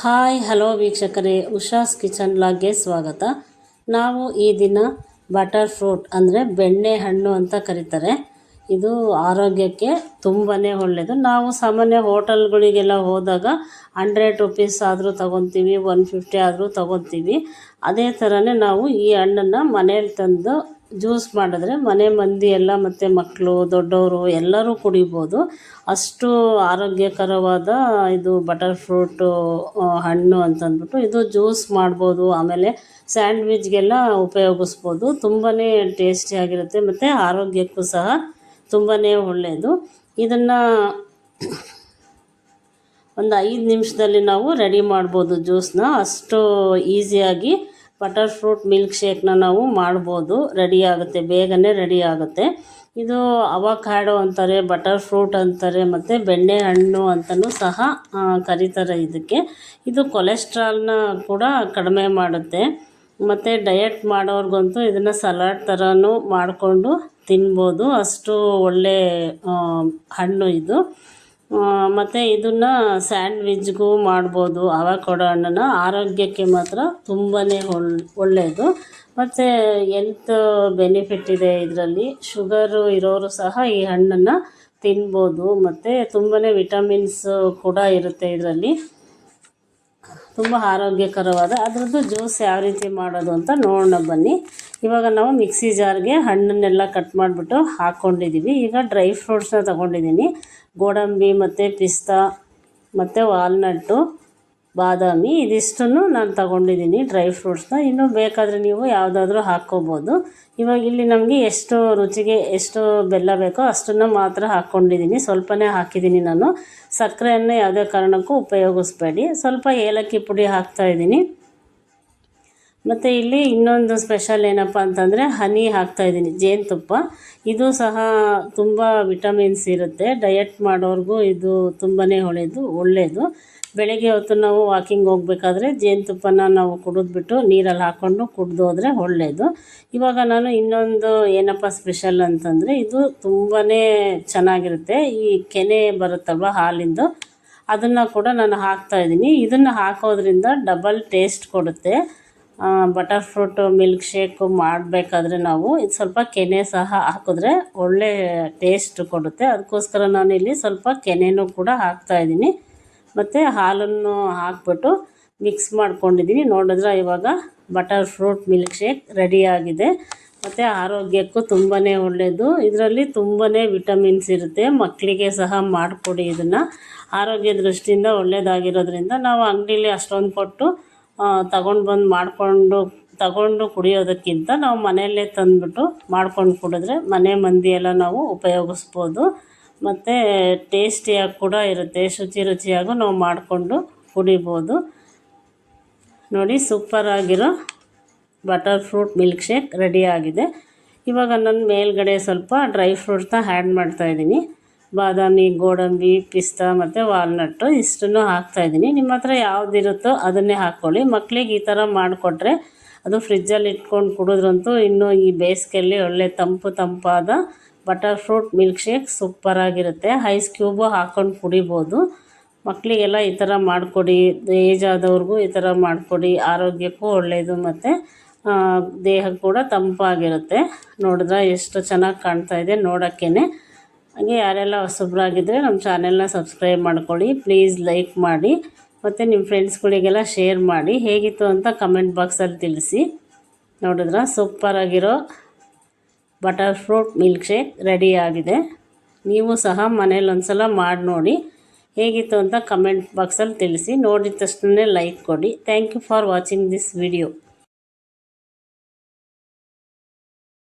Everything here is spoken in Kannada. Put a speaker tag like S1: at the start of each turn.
S1: ಹಾಯ್ ಹಲೋ ವೀಕ್ಷಕರೇ, ಉಷಾಸ್ ಕಿಚನ್ ಬ್ಲಾಗ್ಗೆ ಸ್ವಾಗತ. ನಾವು ಈ ದಿನ ಬಟರ್ ಫ್ರೂಟ್ ಅಂದರೆ ಬೆಣ್ಣೆಹಣ್ಣು ಅಂತ ಕರೀತಾರೆ. ಇದು ಆರೋಗ್ಯಕ್ಕೆ ತುಂಬಾ ಒಳ್ಳೆಯದು. ನಾವು ಸಾಮಾನ್ಯ ಹೋಟೆಲ್ಗಳಿಗೆಲ್ಲ ಹೋದಾಗ 100 ರೂಪೀಸ್ ಆದರೂ ತೊಗೊತೀವಿ, 150 ಆದರೂ ತೊಗೊತೀವಿ. ಅದೇ ಥರನೇ ನಾವು ಈ ಹಣ್ಣನ್ನು ಮನೇಲಿ ತಂದು ಜ್ಯೂಸ್ ಮಾಡಿದ್ರೆ ಮನೆ ಮಂದಿ ಎಲ್ಲ ಮತ್ತು ಮಕ್ಕಳು ದೊಡ್ಡವರು ಎಲ್ಲರೂ ಕುಡಿಬೋದು. ಅಷ್ಟು ಆರೋಗ್ಯಕರವಾದ ಇದು ಬಟರ್ ಫ್ರೂಟು ಹಣ್ಣು ಅಂತಂದ್ಬಿಟ್ಟು ಇದು ಜ್ಯೂಸ್ ಮಾಡ್ಬೋದು. ಆಮೇಲೆ ಸ್ಯಾಂಡ್ವಿಚ್ಗೆಲ್ಲ ಉಪಯೋಗಿಸ್ಬೋದು. ತುಂಬಾ ಟೇಸ್ಟಿಯಾಗಿರುತ್ತೆ ಮತ್ತು ಆರೋಗ್ಯಕ್ಕೂ ಸಹ ತುಂಬಾ ಒಳ್ಳೆಯದು. ಇದನ್ನು ಒಂದು 5 ನಿಮಿಷದಲ್ಲಿ ನಾವು ರೆಡಿ ಮಾಡ್ಬೋದು ಜ್ಯೂಸನ್ನ. ಅಷ್ಟು ಈಸಿಯಾಗಿ ಬಟರ್ ಫ್ರೂಟ್ ಮಿಲ್ಕ್ ಶೇಕ್ನ ನಾವು ಮಾಡ್ಬೋದು. ರೆಡಿ ಆಗುತ್ತೆ, ಬೇಗನೆ ರೆಡಿ ಆಗುತ್ತೆ. ಇದು ಅವಕಾಡೋ ಅಂತಾರೆ, ಬಟರ್ ಫ್ರೂಟ್ ಅಂತಾರೆ ಮತ್ತು ಬೆಣ್ಣೆಹಣ್ಣು ಅಂತಲೂ ಸಹ ಕರೀತಾರೆ ಇದಕ್ಕೆ. ಇದು ಕೊಲೆಸ್ಟ್ರಾಲ್ನ ಕೂಡ ಕಡಿಮೆ ಮಾಡುತ್ತೆ ಮತ್ತು ಡಯಟ್ ಮಾಡೋರ್ಗಂತೂ ಇದನ್ನು ಸಲಾಡ್ ಥರನೂ ಮಾಡಿಕೊಂಡು ತಿನ್ಬೋದು. ಅಷ್ಟು ಒಳ್ಳೆ ಹಣ್ಣು ಇದು. ಮತ್ತು ಇದನ್ನು ಸ್ಯಾಂಡ್ವಿಚ್ಗೂ ಮಾಡ್ಬೋದು. ಅವಕಾಡೋ ಹಣ್ಣನ್ನು ಆರೋಗ್ಯಕ್ಕೆ ಮಾತ್ರ ತುಂಬಾ ಒಳ್ಳೆಯದು ಮತ್ತು ಹೆಲ್ತ್ ಬೆನಿಫಿಟ್ ಇದೆ ಇದರಲ್ಲಿ. ಶುಗರು ಇರೋರು ಸಹ ಈ ಹಣ್ಣನ್ನು ತಿನ್ಬೋದು ಮತ್ತು ತುಂಬಾ ವಿಟಮಿನ್ಸ್ ಕೂಡ ಇರುತ್ತೆ ಇದರಲ್ಲಿ. ತುಂಬ ಆರೋಗ್ಯಕರವಾದ ಅದರದ್ದು ಜ್ಯೂಸ್ ಯಾವ ರೀತಿ ಮಾಡೋದು ಅಂತ ನೋಡೋಣ ಬನ್ನಿ. ಇವಾಗ ನಾವು ಮಿಕ್ಸಿ ಜಾರ್ಗೆ ಹಣ್ಣನ್ನೆಲ್ಲ ಕಟ್ ಮಾಡಿಬಿಟ್ಟು ಹಾಕ್ಕೊಂಡಿದ್ದೀವಿ. ಈಗ ಡ್ರೈ ಫ್ರೂಟ್ಸ್ನ ತೊಗೊಂಡಿದ್ದೀನಿ. ಗೋಡಂಬಿ ಮತ್ತು ಪಿಸ್ತಾ ಮತ್ತು ವಾಲ್ನಟ್ಟು, ಬಾದಾಮಿ ಇದಿಷ್ಟನ್ನು ನಾನು ತಗೊಂಡಿದ್ದೀನಿ ಡ್ರೈ ಫ್ರೂಟ್ಸ್ನ. ಇನ್ನೂ ಬೇಕಾದರೆ ನೀವು ಯಾವುದಾದ್ರೂ ಹಾಕ್ಕೋಬೋದು. ಇವಾಗ ಇಲ್ಲಿ ನಮಗೆ ಎಷ್ಟು ರುಚಿಗೆ ಎಷ್ಟು ಬೆಲ್ಲ ಬೇಕೋ ಅಷ್ಟನ್ನು ಮಾತ್ರ ಹಾಕ್ಕೊಂಡಿದ್ದೀನಿ. ಸ್ವಲ್ಪನೇ ಹಾಕಿದ್ದೀನಿ ನಾನು. ಸಕ್ಕರೆಯನ್ನು ಯಾವುದೇ ಕಾರಣಕ್ಕೂ ಉಪಯೋಗಿಸ್ಬೇಡಿ. ಸ್ವಲ್ಪ ಏಲಕ್ಕಿ ಪುಡಿ ಹಾಕ್ತಾಯಿದ್ದೀನಿ. ಮತ್ತು ಇಲ್ಲಿ ಇನ್ನೊಂದು ಸ್ಪೆಷಲ್ ಏನಪ್ಪ ಅಂತಂದರೆ ಹನಿ ಹಾಕ್ತಾಯಿದ್ದೀನಿ, ಜೇನುತುಪ್ಪ. ಇದು ಸಹ ತುಂಬ ವಿಟಮಿನ್ಸ್ ಇರುತ್ತೆ. ಡಯಟ್ ಮಾಡೋರ್ಗೂ ಇದು ತುಂಬಾ ಒಳ್ಳೆಯದು. ಬೆಳಗ್ಗೆ ಹೊತ್ತು ನಾವು ವಾಕಿಂಗ್ ಹೋಗ್ಬೇಕಾದ್ರೆ ಜೇನುತುಪ್ಪನ ನಾವು ಕುಡಿದ್ಬಿಟ್ಟು ನೀರಲ್ಲಿ ಹಾಕ್ಕೊಂಡು ಕುಡಿದೋದ್ರೆ ಒಳ್ಳೆಯದು. ಇವಾಗ ನಾನು ಇನ್ನೊಂದು ಏನಪ್ಪ ಸ್ಪೆಷಲ್ ಅಂತಂದರೆ ಇದು ತುಂಬಾ ಚೆನ್ನಾಗಿರುತ್ತೆ. ಈ ಕೆನೆ ಬರುತ್ತಲ್ವ ಹಾಲಿಂದು, ಅದನ್ನು ಕೂಡ ನಾನು ಹಾಕ್ತಾಯಿದ್ದೀನಿ. ಇದನ್ನು ಹಾಕೋದ್ರಿಂದ ಡಬಲ್ ಟೇಸ್ಟ್ ಕೊಡುತ್ತೆ. ಬಟರ್ ಫ್ರೂಟ್ ಮಿಲ್ಕ್ ಶೇಕ್ ಮಾಡಬೇಕಾದ್ರೆ ನಾವು ಇದು ಸ್ವಲ್ಪ ಕೆನೆ ಸಹ ಹಾಕಿದ್ರೆ ಒಳ್ಳೆ ಟೇಸ್ಟ್ ಕೊಡುತ್ತೆ. ಅದಕ್ಕೋಸ್ಕರ ನಾನು ಇಲ್ಲಿ ಸ್ವಲ್ಪ ಕೆನೆನೂ ಕೂಡ ಹಾಕ್ತಾಯಿದ್ದೀನಿ ಮತ್ತು ಹಾಲನ್ನು ಹಾಕ್ಬಿಟ್ಟು ಮಿಕ್ಸ್ ಮಾಡ್ಕೊಂಡಿದ್ದೀನಿ. ನೋಡಿದ್ರೆ ಇವಾಗ ಬಟರ್ ಫ್ರೂಟ್ ಮಿಲ್ಕ್ ಶೇಕ್ ರೆಡಿಯಾಗಿದೆ ಮತ್ತು ಆರೋಗ್ಯಕ್ಕೂ ತುಂಬಾ ಒಳ್ಳೆಯದು. ಇದರಲ್ಲಿ ತುಂಬಾ ವಿಟಮಿನ್ಸ್ ಇರುತ್ತೆ. ಮಕ್ಕಳಿಗೆ ಸಹ ಮಾಡಿಕೊಡಿ. ಇದನ್ನು ಆರೋಗ್ಯ ದೃಷ್ಟಿಯಿಂದ ಒಳ್ಳೆಯದಾಗಿರೋದ್ರಿಂದ ನಾವು ಅಂಗಡೀಲಿ ಅಷ್ಟೊಂದು ಕೊಟ್ಟು ತಗೊಂಡು ಕುಡಿಯೋದಕ್ಕಿಂತ ನಾವು ಮನೆಯಲ್ಲೇ ತಂದುಬಿಟ್ಟು ಮಾಡ್ಕೊಂಡು ಕುಡಿದ್ರೆ ಮನೆ ಮಂದಿಯೆಲ್ಲ ನಾವು ಉಪಯೋಗಿಸ್ಬೋದು ಮತ್ತು ಟೇಸ್ಟಿಯಾಗಿ ಕೂಡ ಇರುತ್ತೆ. ರುಚಿಯಾಗೂ ನಾವು ಮಾಡಿಕೊಂಡು ಕುಡಿಬೋದು. ನೋಡಿ, ಸೂಪರಾಗಿರೋ ಬಟರ್ ಫ್ರೂಟ್ ಮಿಲ್ಕ್ ಶೇಕ್ ರೆಡಿಯಾಗಿದೆ. ಇವಾಗ ನಾನು ಮೇಲ್ಗಡೆ ಸ್ವಲ್ಪ ಡ್ರೈ ಫ್ರೂಟ್ಸ್ನ ಆ್ಯಡ್ ಮಾಡ್ತಾಯಿದ್ದೀನಿ. ಬಾದಾಮಿ, ಗೋಡಂಬಿ, ಪಿಸ್ತಾ ಮತ್ತು ವಾಲ್ನಟ್ಟು ಇಷ್ಟನ್ನು ಹಾಕ್ತಾಯಿದ್ದೀನಿ. ನಿಮ್ಮ ಹತ್ರ ಯಾವುದಿರುತ್ತೋ ಅದನ್ನೇ ಹಾಕ್ಕೊಳ್ಳಿ. ಮಕ್ಕಳಿಗೆ ಈ ಥರ ಮಾಡಿಕೊಟ್ರೆ ಅದು ಫ್ರಿಜ್ಜಲ್ಲಿ ಇಟ್ಕೊಂಡು ಕುಡಿದ್ರಂತೂ ಇನ್ನೂ ಈ ಬೇಸಿಗೆಯಲ್ಲಿ ಒಳ್ಳೆ ತಂಪಾದ ಬಟರ್ ಫ್ರೂಟ್ ಮಿಲ್ಕ್ ಶೇಕ್ ಸೂಪರಾಗಿರುತ್ತೆ. ಐಸ್ ಕ್ಯೂಬು ಹಾಕ್ಕೊಂಡು ಕುಡಿಬೋದು. ಮಕ್ಕಳಿಗೆಲ್ಲ ಈ ಥರ ಮಾಡಿಕೊಡಿ. ಏಜ್ ಆದವ್ರಿಗೂ ಈ ಥರ ಮಾಡಿಕೊಡಿ. ಆರೋಗ್ಯಕ್ಕೂ ಒಳ್ಳೆಯದು ಮತ್ತು ದೇಹಕ್ಕೆ ಕೂಡ ತಂಪಾಗಿರುತ್ತೆ. ನೋಡಿದ್ರೆ ಎಷ್ಟು ಚೆನ್ನಾಗಿ ಕಾಣ್ತಾಯಿದೆ ನೋಡೋಕ್ಕೇ. ಹಾಗೆ ಯಾರೆಲ್ಲ ಹೊಸಬ್ರಾಗಿದ್ದರೆ ನಮ್ಮ ಚಾನೆಲ್ನ ಸಬ್ಸ್ಕ್ರೈಬ್ ಮಾಡ್ಕೊಳ್ಳಿ. ಪ್ಲೀಸ್ ಲೈಕ್ ಮಾಡಿ ಮತ್ತು ನಿಮ್ಮ ಫ್ರೆಂಡ್ಸ್ಗಳಿಗೆಲ್ಲ ಶೇರ್ ಮಾಡಿ. ಹೇಗಿತ್ತು ಅಂತ ಕಮೆಂಟ್ ಬಾಕ್ಸಲ್ಲಿ ತಿಳಿಸಿ. ನೋಡಿದ್ರೆ ಸೂಪರಾಗಿರೋ ಬಟರ್ ಫ್ರೂಟ್ ಮಿಲ್ಕ್ ಶೇಕ್ ರೆಡಿಯಾಗಿದೆ. ನೀವು ಸಹ ಮನೇಲಿ ಒಂದ್ಸಲ ಮಾಡಿ ನೋಡಿ. ಹೇಗಿತ್ತು ಅಂತ ಕಮೆಂಟ್ ಬಾಕ್ಸಲ್ಲಿ ತಿಳಿಸಿ. ನೋಡಿದ ತಕ್ಷಣ ಲೈಕ್ ಕೊಡಿ. Thank you for watching this video.